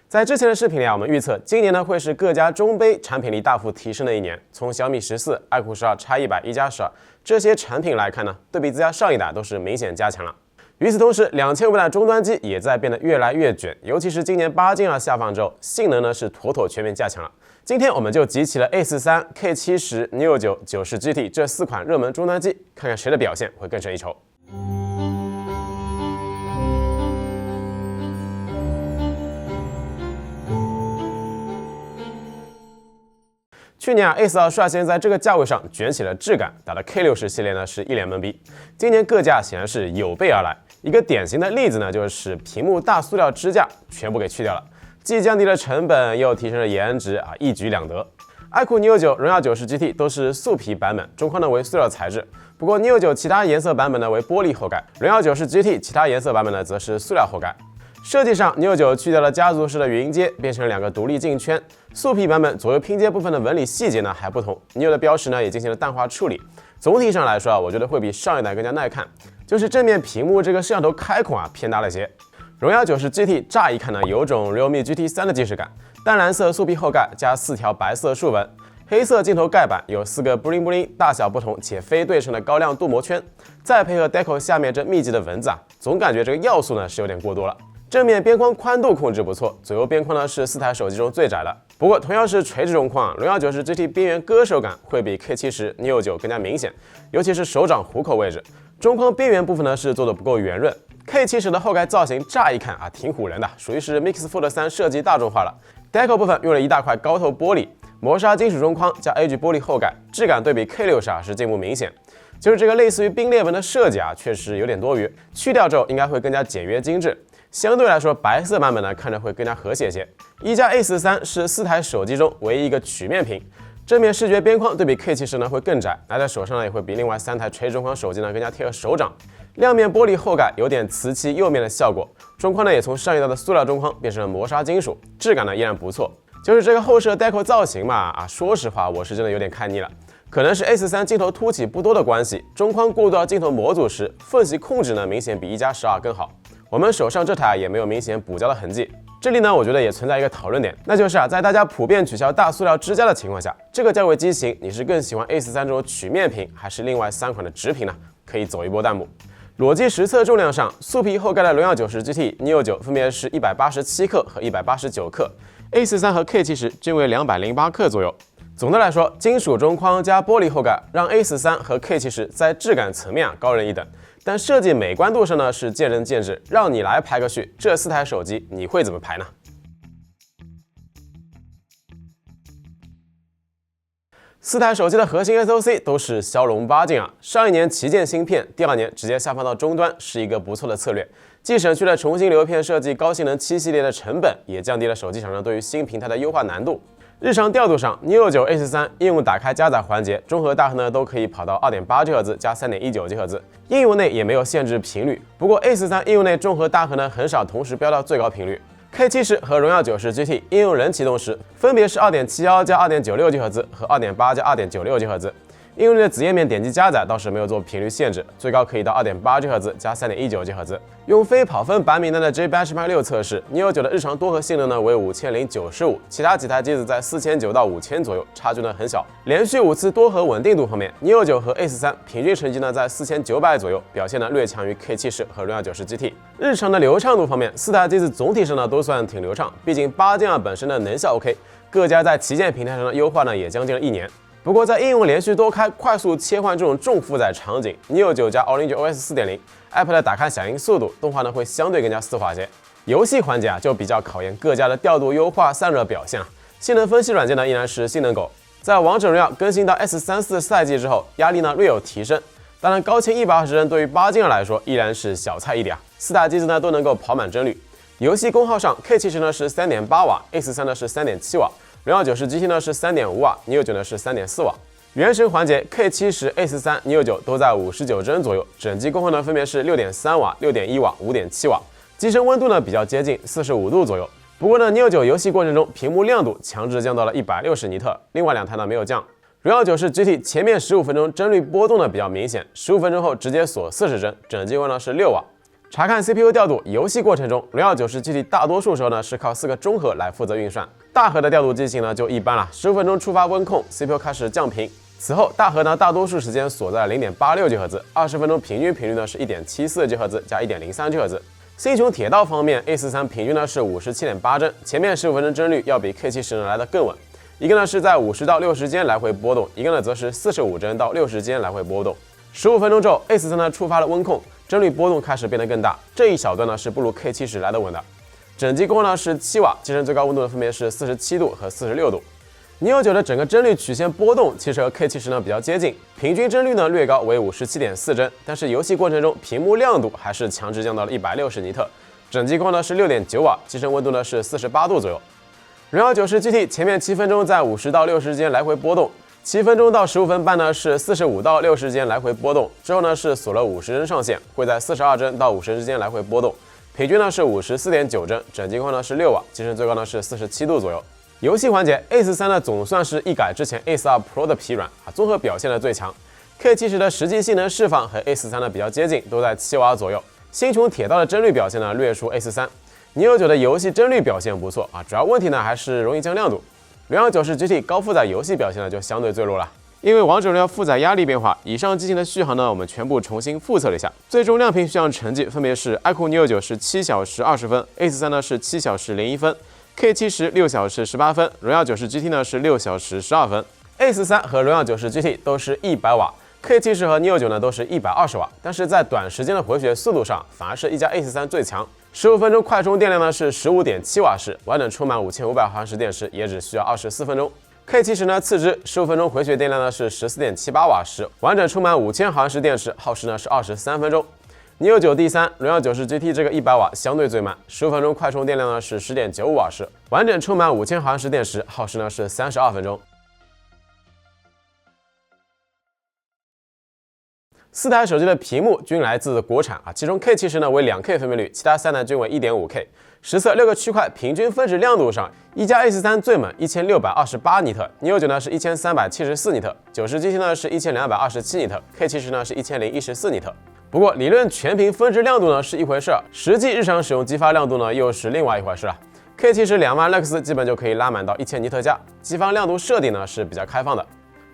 在之前的视频里我们预测今年呢会是各家中杯产品力大幅提升的一年。从小米14、iQOO 12、X100、1+12这些产品来看呢，对比之下上一代都是明显加强了。与此同时，2500的终端机也在变得越来越卷，尤其是今年8 Gen 下放之后，性能呢是妥妥全面加强了。今天我们就集齐了 A43、K70、Neo9、90GT 这4款热门终端机，看看谁的表现会更胜一筹。去年A42率先在这个价位上卷起了质感，打的 K60系列呢是一脸懵逼。今年各家显然是有备而来，一个典型的例子呢就是屏幕大塑料支架全部给去掉了，既降低了成本，又提升了颜值一举两得。iQOO Neo9、荣耀90GT 都是素皮版本，中框呢为塑料材质。不过 Neo9 其他颜色版本呢为玻璃后盖，荣耀90GT 其他颜色版本呢则是塑料后盖。设计上 ，Neo9 去掉了家族式的云阶，变成了2个独立镜圈。素皮版本左右拼接部分的纹理细节呢还不同 ，Neo 的标识呢也进行了淡化处理。总体上来说我觉得会比上一代更加耐看，就是正面屏幕这个摄像头开孔偏大了些。荣耀90GT 乍一看呢有种 Realme GT3 的既视感，淡蓝色素皮后盖加4条白色竖纹，黑色镜头盖板有4个 bling bling 大小不同且非对称的高亮镀膜圈，再配合 Deco 下面这密集的纹子总感觉这个要素呢是有点过多了。正面边框宽度控制不错，左右边框呢是4台手机中最窄的。不过同样是垂直中框，荣耀90GT 边缘割手感会比 K70、Neo9 更加明显，尤其是手掌虎口位置，中框边缘部分呢是做的不够圆润。K70 的后盖造型乍一看挺唬人的，属于是 Mix Fold 3设计大众化了。Deco 部分用了一大块高透玻璃，磨砂金属中框加 AG 玻璃后盖，质感对比 K60是进步明显。就是这个类似于冰裂纹的设计确实有点多余，去掉之后应该会更加简约精致。相对来说，白色版本呢看着会更加和谐些。一加 A43是4台手机中唯一一个曲面屏，正面视觉边框对比 K70呢会更窄，拿在手上呢也会比另外3台垂直中框手机呢更加贴合手掌。亮面玻璃后盖有点瓷漆釉面的效果，中框呢也从上一代的塑料中框变成了磨砂金属，质感呢依然不错。就是这个后摄 Deco 造型说实话我是真的有点看腻了。可能是 A43镜头凸起不多的关系，中框过渡到镜头模组时，缝隙控制呢明显比1+12更好。我们手上这台也没有明显补胶的痕迹。这里呢，我觉得也存在一个讨论点，那就是在大家普遍取消大塑料支架的情况下，这个价位机型你是更喜欢 A43这种曲面屏，还是另外3款的直屏呢？可以走一波弹幕。裸机实测重量上，素皮后盖的荣耀90GT、Neo9 分别是187克和189克 ，A43和 K70均为208克左右。总的来说，金属中框加玻璃后盖让 A43和 K70在质感层面高人一等，但设计美观度上呢是见仁见智。让你来排个序，这4台手机你会怎么排呢？4台手机的核心 SoC 都是骁龙8 Gen上一年旗舰芯片，第2年直接下放到终端，是一个不错的策略，既省去了重新流片设计高性能7系列的成本，也降低了手机厂商对于新平台的优化难度。日常调度上 ，Neo9、A43应用打开加载环节，中核大核呢都可以跑到 2.8GHz 加 3.19GHz， 应用内也没有限制频率。不过 A43应用内中核大核呢很少同时飙到最高频率。K70和荣耀90GT 应用人启动时，分别是 2.71 加 2.96GHz 和 2.8 加 2.96GHz。应用内的子页面点击加载倒是没有做频率限制，最高可以到 2.8GHz 加 3.19GHz。用非跑分版名单的 J886 测试 ，Neo9 的日常多核性能呢为5095，其他几台机子在4900到5000左右，差距呢很小。连续5次多核稳定度方面 ，Neo9 和 A43平均成绩呢在4900左右，表现呢略强于 K70和荣耀90GT。日常的流畅度方面，4台机子总体上呢都算挺流畅，毕竟8 Gen 本身的能效 OK， 各家在旗舰平台上的优化呢也将近了1年。不过，在应用连续多开、快速切换这种重负载场景 ，Neo9 加 Orange OS 4.0，App 的打开响应速度、动画呢会相对更加丝滑些。游戏环节就比较考验各家的调度优化、散热表现了。性能分析软件呢依然是性能狗，在王者荣耀更新到 S34赛季之后，压力呢略有提升。当然，高清120帧对于8 Gen 来说依然是小菜一碟，4台机子呢都能够跑满帧率。游戏功耗上 ，K70呢是3.8瓦 ，A43呢是3.7瓦。荣耀90GT呢是3.5瓦 ，Neo9 呢是3.4瓦。原神环节 K70、A43、Neo9 都在59帧左右，整机功耗呢分别是6.3瓦、6.1瓦、5.7瓦。机身温度呢比较接近45度左右。不过呢 ，Neo9 游戏过程中屏幕亮度强制降到了160尼特，另外2台呢没有降。荣耀90GT前面15分钟帧率波动呢比较明显，15分钟后直接锁40帧，整机温呢是6瓦。查看 CPU 调度，游戏过程中，荣耀90 GT 大多数时候呢是靠4个中核来负责运算，大核的调度机型呢就一般了，15分钟触发温控 ，CPU 开始降频。此后，大核呢大多数时间锁在0.86 吉赫兹，20分钟平均频率呢是1.74 吉赫兹加1.03 吉赫兹。星穹铁道方面 ，A43 平均呢是57.8帧，前面15分钟帧率要比 K70 呢来得更稳。一个呢是在50到60间来回波动，一个呢则是45帧到60间来回波动。15分钟之后 ，A43 呢触发了温控，帧率波动开始变得更大，这一小段呢是不如 K70 来得稳的。整机功呢是7瓦，机身最高温度呢分别是47度和46度。Neo 9的整个帧率曲线波动其实和 K70 呢比较接近，平均帧率呢略高为57.4帧，但是游戏过程中屏幕亮度还是强制降到了160尼特，整机控呢是6.9瓦，机身温度呢是48度左右。荣耀90 GT 前面7分钟在50到60间来回波动，7分钟到15分半呢是45到60间来回波动，之后呢是锁了50帧上限，会在42帧到50帧之间来回波动，平均呢是54.9帧，整机控呢是6瓦，机身最高呢是47度左右。游戏环节 ，Ace3 呢总算是一改之前 Ace2 Pro 的疲软综合表现的最强。K70 的实际性能释放和 Ace3 呢比较接近，都在7瓦左右。星穹铁道的帧率表现呢略输 Ace3。Neo 9的游戏帧率表现不错主要问题呢还是容易降亮度。荣耀90 GT 高负载游戏表现呢就相对最弱了。因为王者荣耀负载压力变化，以上机型的续航呢我们全部重新复测了一下，最终亮屏续航成绩分别是 iQOO Neo 9是7小时20分 ，Ace3 呢是7小时01分。K70 6小时18分，荣耀90 GT 呢是6小时12分。Ace3 和荣耀90 GT 都是100瓦 ，K70 和 Neo 9呢都是120瓦，但是在短时间的回血速度上，反而是一加 Ace3 最强。15分钟快充电量呢是15.7瓦时，完整充满5500毫安时电池也只需要24分钟。K70 呢次之，15分钟回血电量呢是14.78瓦时，完整充满5000毫安时电池耗时呢是23分钟。Neo 9第3，荣耀90 GT 这个100瓦相对最慢，15分钟快充电量呢是10.95瓦时，完整充满5000毫安时电池耗时呢是32分钟。4台手机的屏幕均来自国产其中 K70 呢为2K 分辨率，其他3台均为 1.5K。实测6个区块平均分值亮度上，一加 Ace3 最猛1628尼特 ，Neo 9呢是1374尼特，90 GT 呢是1227尼特 ，K70 呢是1014尼特。不过，理论全屏分值亮度呢是一回事实际日常使用激发亮度呢又是另外一回事了。K70 2万 lux 基本就可以拉满到1000尼特加，激发亮度设定呢是比较开放的。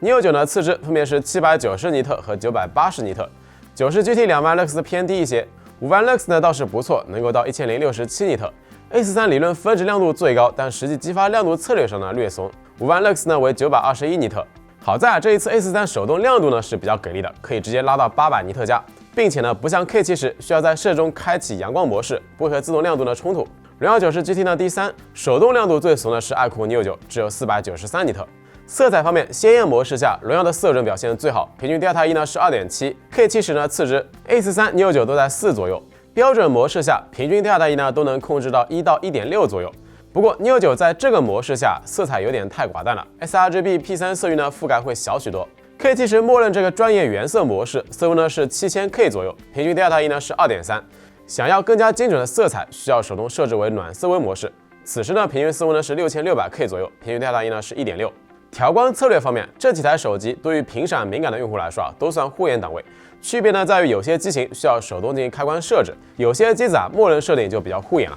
Neo 9呢次之分别是790尼特和980尼特，90 GT 2万 lux 偏低一些，5万 lux 呢倒是不错，能够到1067尼特。Ace3 理论分值亮度最高，但实际激发亮度策略上呢略怂，5万 lux 呢为921尼特。好在这一次 Ace3 手动亮度呢是比较给力的，可以直接拉到800尼特加。并且呢，不像 K70需要在射中开启阳光模式，不会和自动亮度呢冲突。荣耀90 GT 呢第3，手动亮度最怂的是iQOO Neo 9，只有493尼特。色彩方面，鲜艳模式下，荣耀的色准表现最好，平均 Delta-E 呢是 2.7，K70 呢次之 ，Ace3、Neo 9都在4左右。标准模式下，平均 Delta-E 呢都能控制到1到1.6左右。不过 Neo 9在这个模式下，色彩有点太寡淡了 ，sRGB P3 色域呢覆盖会小许多。K70 默认这个专业原色模式，色温呢是7000K 左右，平均 Delta-E 呢是 2.3。想要更加精准的色彩，需要手动设置为暖色温模式。此时呢，平均色温呢是6600K 左右，平均 Delta-E 呢是 1.6。调光策略方面，这几台手机对于频闪敏感的用户来说都算护眼档位。区别呢在于有些机型需要手动进行开关设置，有些机子默认设定就比较护眼了。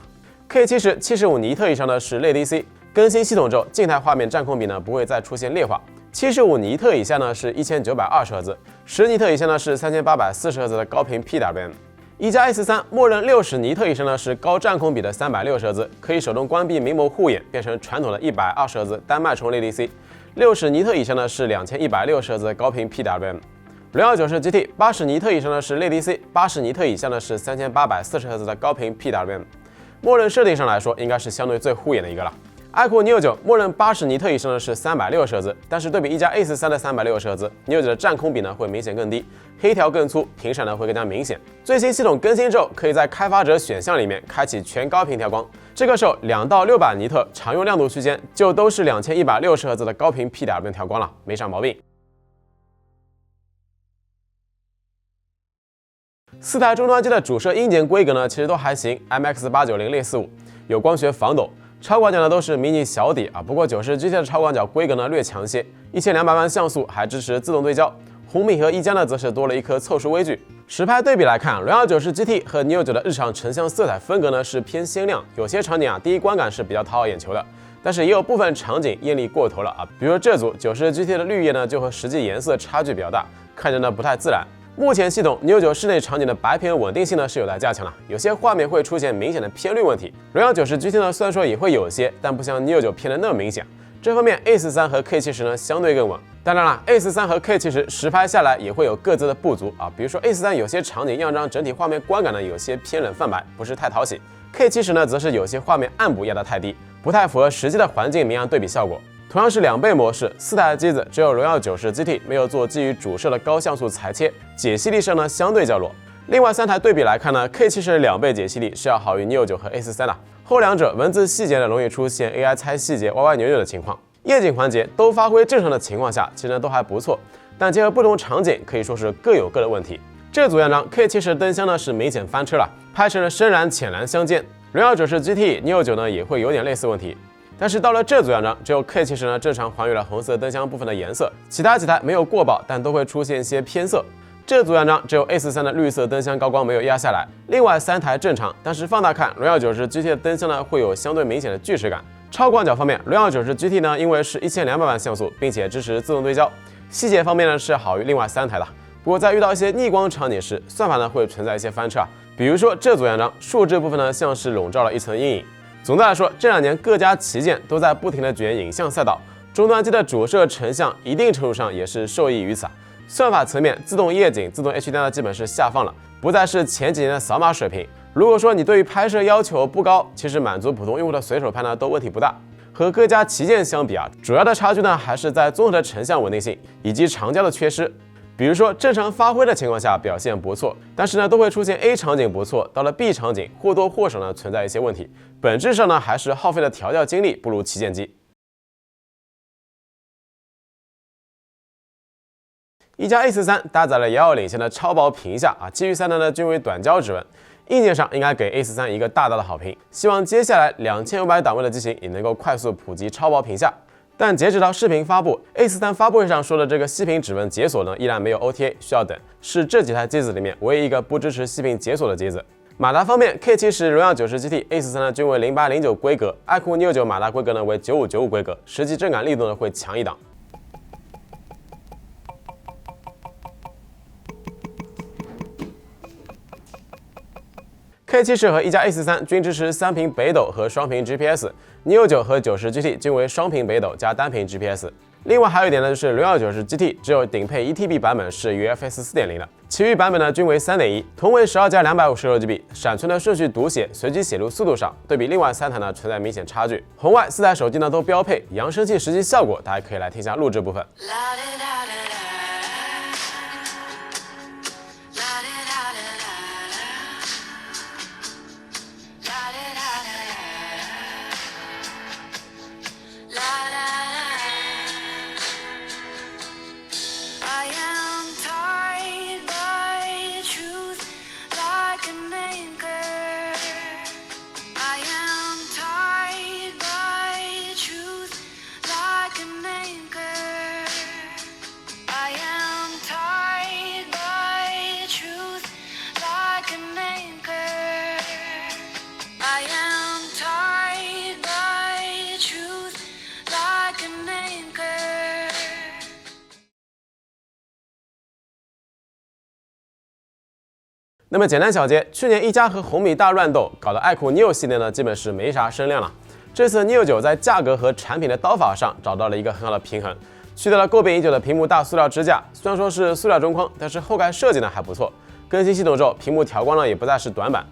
K70 75尼特以上的是类 DC， 更新系统之后，静态画面占空比呢不会再出现劣化。75尼特以下呢是1920赫兹，10尼特以下呢是3840赫兹的高频 PWM。一加 Ace3 默认60尼特以上呢是高占空比的360赫兹，可以手动关闭明眸护眼，变成传统的120赫兹单脉冲类 DC。60尼特以上呢是2160赫兹的高频 PWM。荣耀90 GT 80尼特以上呢是类 DC，80尼特以下呢是3840赫兹的高频 PWM。默认设定上来说，应该是相对最护眼的一个了。iQOO Neo 9默认80尼特以上的是360赫兹，但是对比一加 Ace3 的360赫兹，Neo 9的占空比呢会明显更低，黑条更粗，频闪呢会更加明显。最新系统更新之后，可以在开发者选项里面开启全高频调光，这个时候2到600尼特常用亮度区间就都是2160赫兹的高频 PWM 调光了，没啥毛病。4台终端机的主摄硬件规格呢，其实都还行 ，MX890-645有光学防抖。超广角呢都是迷你小底不过90 GT 的超广角规格呢略强些，1200万像素还支持自动对焦。红米和一加呢则是多了一颗凑数微距。实拍对比来看，荣耀90 GT 和 Neo 9的日常成像色彩风格呢是偏鲜亮，有些场景第一观感是比较讨好眼球的，但是也有部分场景艳丽过头了比如说这组90 GT 的绿叶呢就和实际颜色差距比较大，看着呢不太自然。目前系统 Neo 9室内场景的白片稳定性呢是有待加强的，有些画面会出现明显的偏绿问题。荣耀90 GT 呢虽然说也会有些，但不像 Neo 9偏的那么明显。这方面 A43和 K70呢相对更稳。当然了 ，A43和 K70实拍下来也会有各自的不足比如说 A43有些场景让整体画面观感呢有些偏冷泛白，不是太讨喜。K70呢则是有些画面暗部压得太低，不太符合实际的环境明暗对比效果。同样是2倍模式，4台机子只有荣耀90 GT 没有做基于主摄的高像素裁切，解析力上呢相对较弱。另外3台对比来看呢 ，K70 2倍解析力是要好于 Neo 9和 A43的，后两者文字细节呢容易出现 AI 猜细节歪歪扭扭的情况。夜景环节都发挥正常的情况下，其实都还不错，但结合不同场景，可以说是各有各的问题。这组样张 K70 灯箱呢是明显翻车了，拍成了深蓝浅蓝相间。荣耀90 GT、Neo 9呢也会有点类似问题。但是到了这组样张，只有 K70 呢正常还原了红色灯箱部分的颜色，其他几台没有过曝，但都会出现一些偏色。这组样张只有 A43的绿色灯箱高光没有压下来，另外3台正常，但是放大看，荣耀90 GT 的灯箱呢会有相对明显的锯齿感。超广角方面，荣耀90 GT 呢因为是1200万像素，并且支持自动对焦，细节方面呢是好于另外3台的。不过在遇到一些逆光场景时，算法呢会存在一些翻车比如说这组样张树枝部分呢像是笼罩了一层阴影。总的来说，这2年各家旗舰都在不停地卷影像赛道，终端机的主摄成像一定程度上也是受益于此算法层面，自动夜景、自动 HDR 呢基本是下放了，不再是前几年的扫码水平。如果说你对于拍摄要求不高，其实满足普通用户的随手拍呢都问题不大。和各家旗舰相比主要的差距呢还是在综合的成像稳定性以及长焦的缺失。比如说正常发挥的情况下表现不错，但是呢都会出现 A 场景不错，到了 B 场景或多或少呢存在一些问题，本质上呢还是耗费的调教精力不如旗舰机。一加 A43搭载了遥遥领先的超薄屏下基于3台呢均为短焦指纹，硬件上应该给 A43一个大大的好评。希望接下来2500档位的机型也能够快速普及超薄屏下。但截止到视频发布 ，A43发布会上说的这个息屏指纹解锁呢，依然没有 OTA， 需要等，是这几台机子里面唯一一个不支持息屏解锁的机子。马达方面 ，K70、荣耀90 GT、A43呢均为0809规格，iQOO Neo 9马达规格呢为9595规格，实际震感力度呢会强一档。K70和一加 A43均支持3屏北斗和双屏 GPS，Neo 9和90 GT 均为双屏北斗加单屏 GPS。另外还有一点呢，就是荣耀90 GT 只有顶配 1TB 版本是 UFS 4.0 的，其余版本呢均为 3.1， 同为12加256GB， 闪存的顺序读写、随机写入速度上，对比另外3台呢存在明显差距。红外4台手机呢都标配，扬声器实际效果大家可以来听一下录制部分。那么简单小结，去年一加和红米大乱斗，搞得iQOO Neo 系列呢基本是没啥声量了。这次 Neo 9在价格和产品的刀法上找到了一个很好的平衡，去掉了诟病已久的屏幕大塑料支架，虽然说是塑料中框，但是后盖设计呢还不错。更新系统之后，屏幕调光呢也不再是短板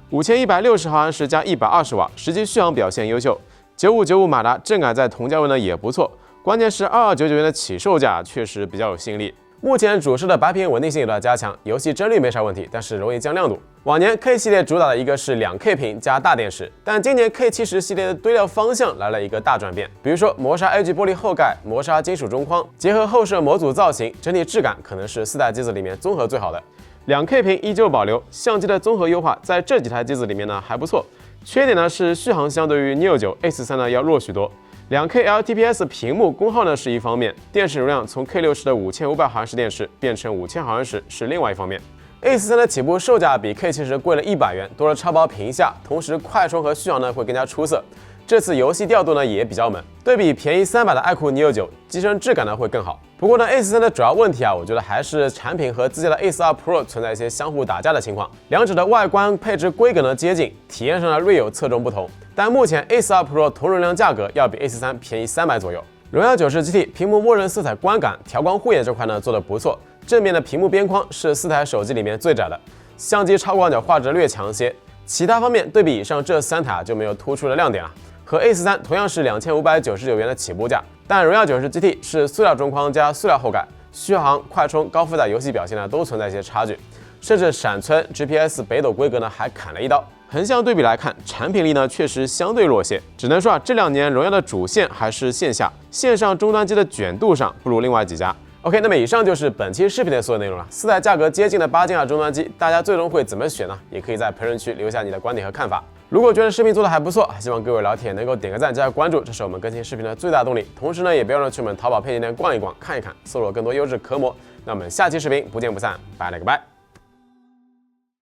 ，5160毫安时加120瓦，实际续航表现优秀。9595马达震感在同价位呢也不错，关键是2299元的起售价确实比较有吸引力。目前主摄的白屏稳定性有待加强，游戏帧率没啥问题，但是容易降亮度。往年 K 系列主打的一个是2K 屏加大电池，但今年 K70 系列的堆料方向来了一个大转变，比如说磨砂 LG 玻璃后盖、磨砂金属中框，结合后摄模组造型，整体质感可能是4代机子里面综合最好的。2K 屏依旧保留，相机的综合优化在这几台机子里面呢还不错。缺点呢是续航相对于 Neo 9、A43呢要弱许多。2K LTPS 屏幕功耗呢是一方面，电池容量从 K60的5500毫安时电池变成5000毫安时是另外一方面。A43的起步售价比 K70贵了100元，多了超薄屏下，同时快充和续航呢会更加出色。这次游戏调度呢也比较猛，对比便宜300的爱酷 Neo 9，机身质感呢会更好。不过呢 A43的主要问题啊，我觉得还是产品和自家的 A42 Pro 存在一些相互打架的情况，两者的外观配置规格呢接近，体验上呢略有侧重不同。但目前 A42 Pro 同容量价格要比 A43便宜300左右。荣耀90 GT 屏幕默认色彩观感、调光护眼这块呢做得不错。正面的屏幕边框是4台手机里面最窄的，相机超广角画质略强些。其他方面对比以上这3台就没有突出的亮点了。和 A43同样是2599元的起步价，但荣耀90 GT 是塑料中框加塑料后盖，续航、快充、高负载游戏表现呢都存在一些差距，甚至闪存、GPS 北斗规格呢还砍了一刀。横向对比来看，产品力呢确实相对弱些，只能说这2年荣耀的主线还是线下，线上终端机的卷度上不如另外几家。OK， 那么以上就是本期视频的所有内容了。4台价格接近的8键2终端机，大家最终会怎么选呢？也可以在评论区留下你的观点和看法。如果觉得视频做的还不错，希望各位老铁能够点个赞、加个关注，这是我们更新视频的最大动力。同时呢，也别忘了去我们淘宝配件店逛一逛、看一看，搜罗更多优质壳膜。那我们下期视频不见不散，拜了个拜。